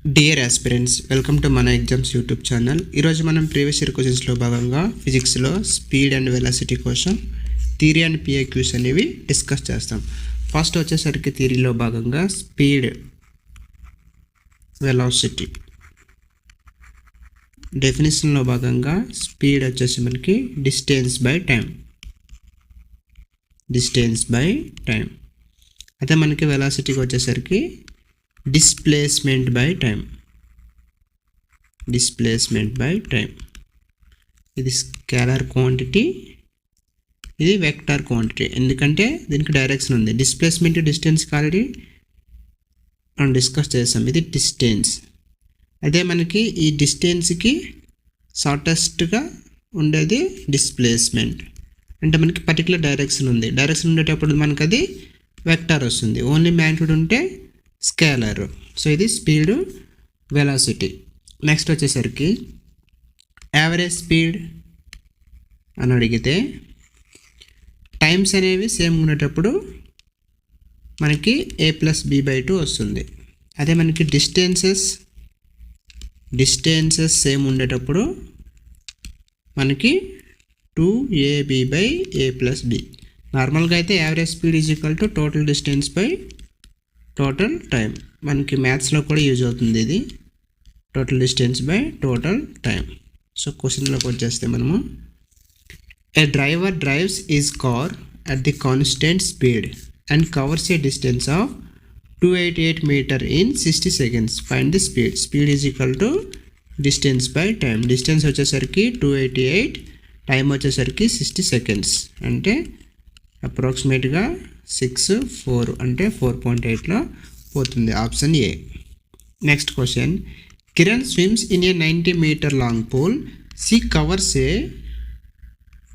Dear aspirants, welcome to మన exams YouTube channel. ఈరోజు మనం ప్రీవియస్ ఇయర్ క్వశ్చన్స్లో భాగంగా ఫిజిక్స్లో స్పీడ్ అండ్ వెలాసిటీ కోసం థియరీ అండ్ పిఐక్యూస్ అనేవి డిస్కస్ చేస్తాం. ఫస్ట్ వచ్చేసరికి థియరీలో భాగంగా స్పీడ్, వెలాసిటీ డెఫినేషన్లో భాగంగా స్పీడ్ వచ్చేసి మనకి డిస్టెన్స్ బై టైం. అయితే మనకి వెలాసిటీకి వచ్చేసరికి డిస్ప్లేస్మెంట్ బై టైం. ఇది స్కేలార్ క్వాంటిటీ, ఇది వెక్టార్ క్వాంటిటీ. ఎందుకంటే దీనికి డైరెక్షన్ ఉంది. డిస్ప్లేస్మెంట్ డిస్టెన్స్కి ఆల్రెడీ మనం డిస్కస్ చేసాం. ఇది డిస్టెన్స్. అదే మనకి ఈ డిస్టెన్స్కి షార్టెస్ట్గా ఉండేది డిస్ప్లేస్మెంట్. అంటే మనకి పర్టికులర్ డైరెక్షన్ ఉంది. డైరెక్షన్ ఉండేటప్పుడు మనకు అది వెక్టార్ వస్తుంది. ఓన్లీ మ్యాగ్నిట్యూడ్ ఉంటే స్కేలర్. సో ఇది స్పీడ్, వెలాసిటీ. నెక్స్ట్ వచ్చేసరికి యావరేజ్ స్పీడ్ అని అడిగితే టైమ్స్ అనేవి సేమ్ ఉండేటప్పుడు మనకి a+b/2 వస్తుంది. అదే మనకి డిస్టెన్సెస్ సేమ్ ఉండేటప్పుడు మనకి 2ab/a+b. నార్మల్గా అయితే average speed is equal to total distance by total time. మనకి మ్యాథ్స్లో కూడా యూజ్ అవుతుంది ఇది, total distance by total time. So క్వశ్చన్లోకి వచ్చేస్తే మనము a driver drives is car at the constant speed and covers a distance of 288 metre in 60 seconds. Find the speed. Speed is equal to distance by time. Distance వచ్చేసరికి 288, time వచ్చేసరికి 60 seconds. అంటే అప్రాక్సిమేట్గా 6:4 అంటే 4.8లో పోతుంది. Option A. Next question. Kiran swims in a 90 metre long pool. She covers a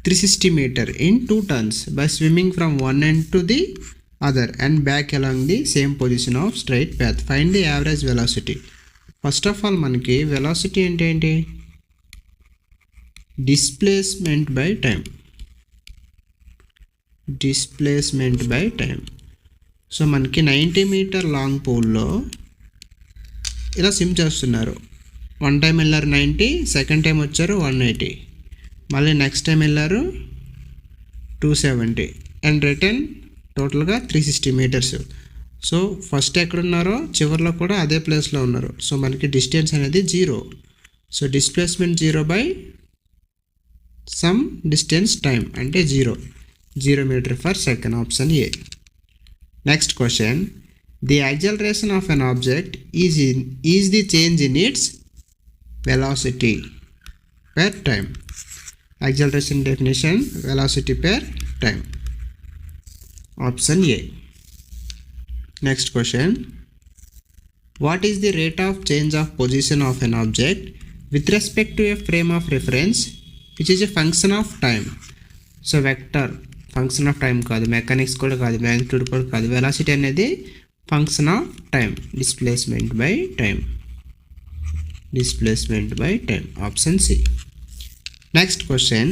360 metre in 2 turns by swimming from one end to the other and back along the same position of straight path. Find the average velocity. First of all మనకి velocity అంటే ఏంటి? Displacement by time. So మనకి 90 metre long పూల్లో ఇలా swim చేస్తున్నారు. One time వెళ్ళారు 90, second time వచ్చారు 180, మళ్ళీ నెక్స్ట్ టైం వెళ్ళారు 270 అండ్ రిటర్న్ టోటల్గా 360 మీటర్స్. సో ఫస్ట్ ఎక్కడున్నారో చివరిలో కూడా అదే ప్లేస్లో ఉన్నారు. సో మనకి డిస్టెన్స్ అనేది 0. So displacement 0 by some distance time అంటే 0 metre per second. Option A. Next question. The acceleration of an object is the change in its velocity per time. Acceleration definition: velocity per time. Option A. Next question. What is the rate of change of position of an object with respect to a frame of reference which is a function of time? So vector function of time కాదు, mechanics కూడా కాదు, magnitude కూడా కాదు. Velocity అనేది function of time. Displacement by time. Option C. Next question.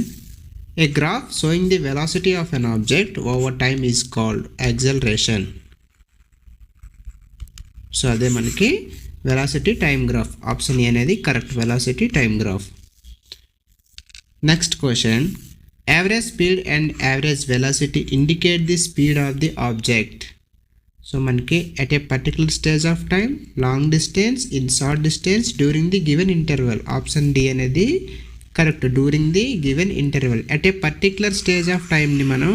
A graph showing the velocity of an object over time is called acceleration. So అదే మనకి velocity time graph. Option A అనేది correct. Velocity time graph. Next question. Average speed and average velocity indicate the speed of the object. So మనకి at a particular stage of time, long distance, in short distance, during the given interval. Option D అనేది correct. During the given interval. at a particular stage of timeని మనం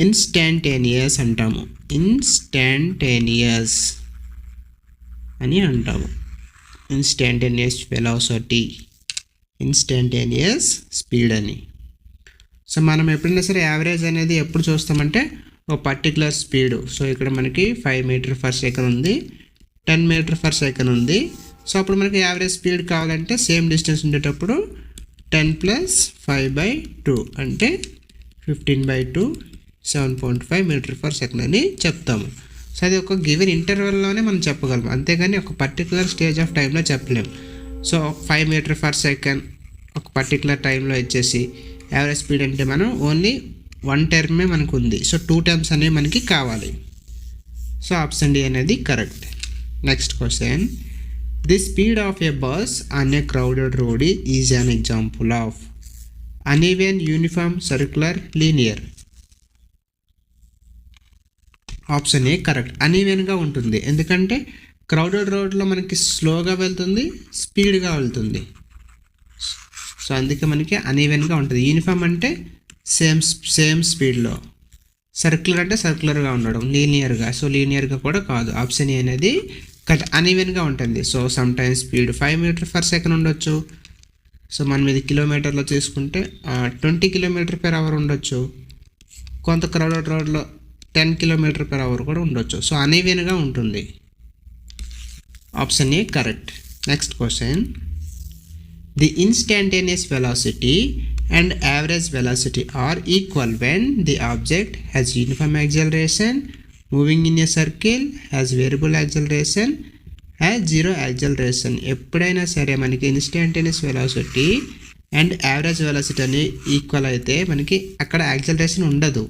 instantaneous అంటాము. Instantaneous velocity, instantaneous speed అని. So మనం ఎప్పుడైనా సరే average అనేది ఎప్పుడు చూస్తామంటే ఒక పర్టికులర్ స్పీడ్. సో ఇక్కడ మనకి 5 మీటర్ పర్ సెకండ్ ఉంది, 10 మీటర్ పర్ సెకండ్ ఉంది. సో అప్పుడు మనకి యావరేజ్ స్పీడ్ కావాలంటే సేమ్ డిస్టెన్స్ ఉండేటప్పుడు 10 + 5/2 అంటే 15/2, 7.5 మీటర్ పర్ సెకండ్ అని చెప్తాము. సో అది ఒక గివెన్ ఇంటర్వెల్లోనే మనం చెప్పగలం, అంతేగాని ఒక పర్టికులర్ స్టేజ్ ఆఫ్ టైంలో చెప్పలేము. సో 5 మీటర్ పర్ సెకండ్ ఒక పర్టికులర్ టైంలో వచ్చేసి యావరేజ్ స్పీడ్ అంటే మనం ఓన్లీ 1 టర్మే మనకు ఉంది. సో 2 టర్మ్స్ అనేవి మనకి కావాలి. సో ఆప్షన్ డి అనేది correct. Next question. The speed of a bus on a crowded road is an example of uneven, uniform, circular, linear. Option A correct. అన్ఈవెన్గా ఉంటుంది, ఎందుకంటే క్రౌడెడ్ రోడ్లో మనకి స్లోగా వెళ్తుంది, స్పీడ్గా వెళ్తుంది. సో అందుకే మనకి అన్ఈవెన్గా ఉంటుంది. యూనిఫామ్ అంటే సేమ్ స్పీడ్లో, సర్క్యులర్ అంటే సర్క్యులర్గా ఉండడం, లీనియర్గా. సో లీనియర్గా కూడా కాదు. ఆప్షన్ ఏ అనేది కరెక్ట్. అన్ఈవెన్గా ఉంటుంది. సో సమ్ టైమ్స్ స్పీడ్ 5 మీటర్/సెకండ్ ఉండొచ్చు. సో మనం ఇది కిలోమీటర్లో తీసుకుంటే 20 km/h ఉండొచ్చు. కొంత క్రౌడెడ్ రోడ్లో 10 km/h కూడా ఉండొచ్చు. సో అన్ఈవెన్గా ఉంటుంది. Option A correct. Next question. The instantaneous velocity and average velocity are equal when the object has uniform acceleration, moving in a circle, has variable acceleration, has zero acceleration. ఎప్పుడైనా సరే మనకి instantaneous velocity and average velocity అని equal అయితే మనకి అక్కడ acceleration ఉండదు,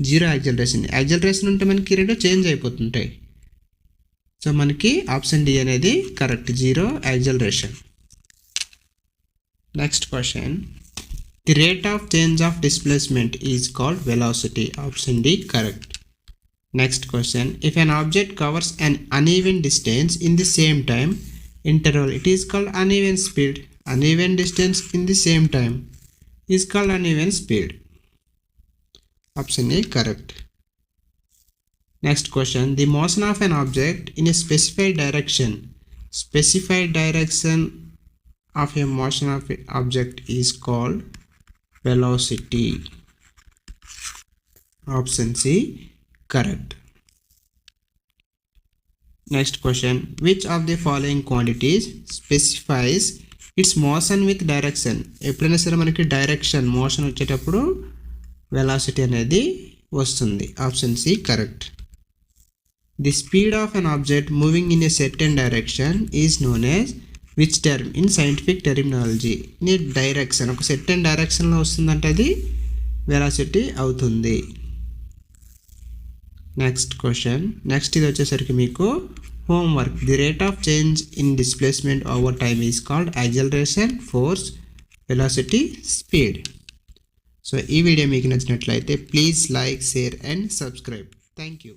zero acceleration. Acceleration ఉంటే మనకి రెండు చేంజ్ అయిపోతుంటాయి. సో మనకి ఆప్షన్ డి అనేది correct, zero acceleration. Next question. The rate of change of displacement is called velocity. Option D correct. Next question. If an object covers an uneven distance in the same time interval, it is called uneven speed. Uneven distance in the same time is called uneven speed. Option A correct. Next question. The motion of an object in a specified direction. Specified direction of a motion of an object is called velocity. Option C correct. Next question. Which of the following quantities specifies its motion with direction? ఎప్పుడైనా సరే మనకి direction motion వచ్చేటప్పుడు velocity అనేది వస్తుంది. Option C correct. The speed of an object moving in a certain direction is known as which term in scientific terminology? నీ direction ఒక certain డైరెక్షన్లో వస్తుందంటే అది వెలాసిటీ అవుతుంది. Next question. నెక్స్ట్ ఇది వచ్చేసరికి మీకు homework. The rate of change in displacement over time is called acceleration, force, velocity, speed. So ఈ వీడియో మీకు నచ్చినట్లయితే please like, share and subscribe. Thank you.